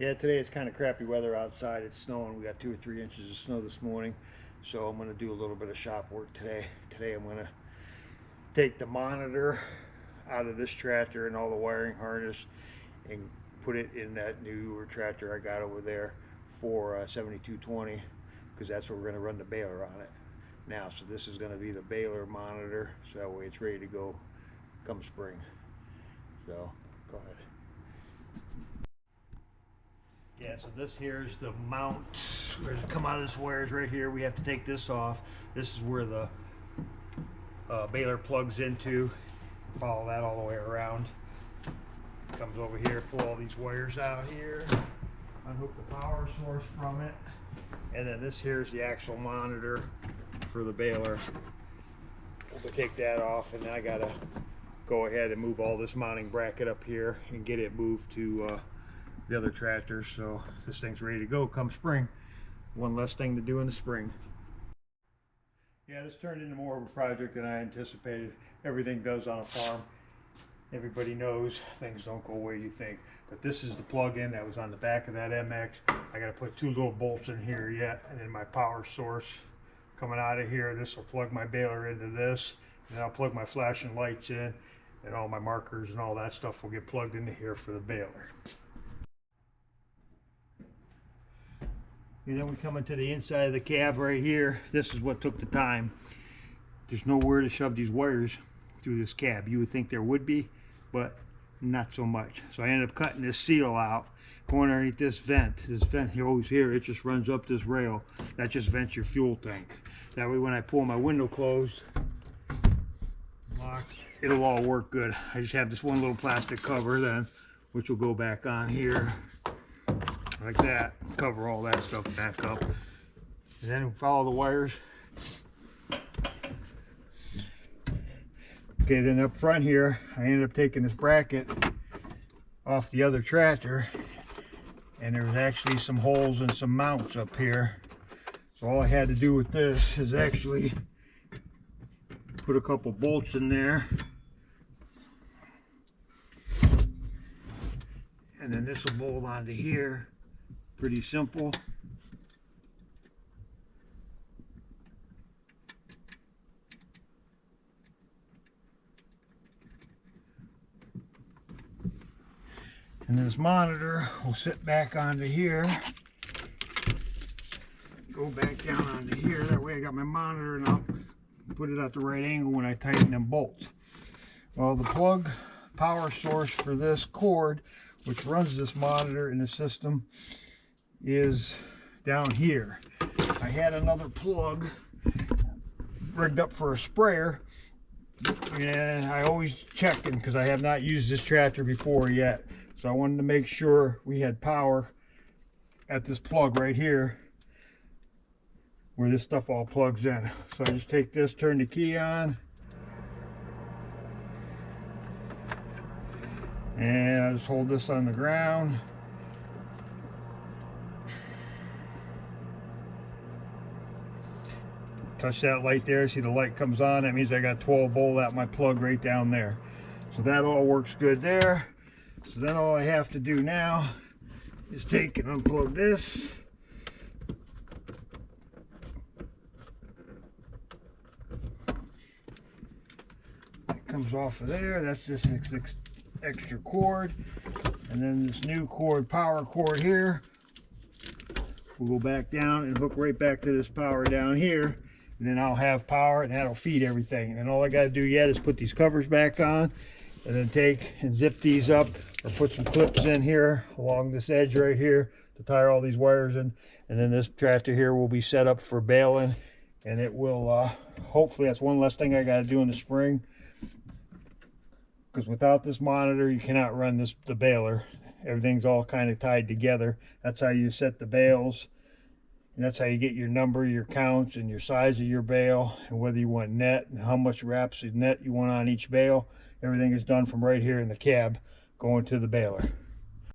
Yeah, today it's kind of crappy weather outside. It's snowing. We got 2 or 3 inches of snow this morning. So I'm going to do a little bit of shop work today. Today I'm going to take the monitor out of this tractor and all the wiring harness and put it in that newer tractor I got over there for 7220, because that's where we're going to run the baler on it now. So this is going to be the baler monitor, so that way it's ready to go come spring. So go ahead. Yeah, so this here is the mount. Where to come out of this wires right here. We have to take this off. This is where the baler plugs into. Follow that all the way around. Comes over here, pull all these wires out here, unhook the power source from it, and then this here is the actual monitor for the baler. We'll take that off, and then I gotta go ahead and move all this mounting bracket up here and get it moved to the other tractor, so this thing's ready to go come spring. One less thing to do in the spring. Yeah, this turned into more of a project than I anticipated. Everything does on a farm. Everybody knows things don't go the way you think. But this is the plug-in that was on the back of that MX. I got to put 2 little bolts in here yet, and then my power source coming out of here. This will plug my baler into this, and I'll plug my flashing lights in, and all my markers and all that stuff will get plugged into here for the baler. And then we come into the inside of the cab right here. This is what took the time. There's nowhere to shove these wires through this cab. You would think there would be, but not so much. So I ended up cutting this seal out, going underneath this vent. This vent here, always here, it just runs up this rail. That just vents your fuel tank. That way when I pull my window closed, lock, it'll all work good. I just have this one little plastic cover then, which will go back on here like that, cover all that stuff back up, and then follow the wires. Okay, then up front here, I ended up taking this bracket off the other tractor, and there was actually some holes and some mounts up here. So all I had to do with this is actually put a couple bolts in there, and then this will bolt onto here. Pretty simple. And this monitor will sit back onto here, go back down onto here. That way I got my monitor, and I'll put it at the right angle when I tighten them bolts. Well, the plug power source for this cord, which runs this monitor in the system, is down here. I had another plug rigged up for a sprayer, and I always checking because I have not used this tractor before yet. So I wanted to make sure we had power at this plug right here where this stuff all plugs in. So I just take this, turn the key on, and I just hold this on the ground. Touch that light there, see the light comes on. That means I got 12 volt at my plug right down there. So that all works good there. So then all I have to do now is take and unplug this. That comes off of there. That's this extra cord. And then this new cord, power cord here, will go back down and hook right back to this power down here. And then I'll have power, and that'll feed everything. And then all I got to do yet is put these covers back on, and then take and zip these up, or put some clips in here along this edge right here to tie all these wires in. And then this tractor here will be set up for baling, and it will hopefully, that's one less thing I got to do in the spring, because without this monitor you cannot run the baler. Everything's all kind of tied together. That's how you set the bales. And that's how you get your number, your counts, and your size of your bale, and whether you want net and how much wraps of net you want on each bale. Everything is done from right here in the cab going to the baler.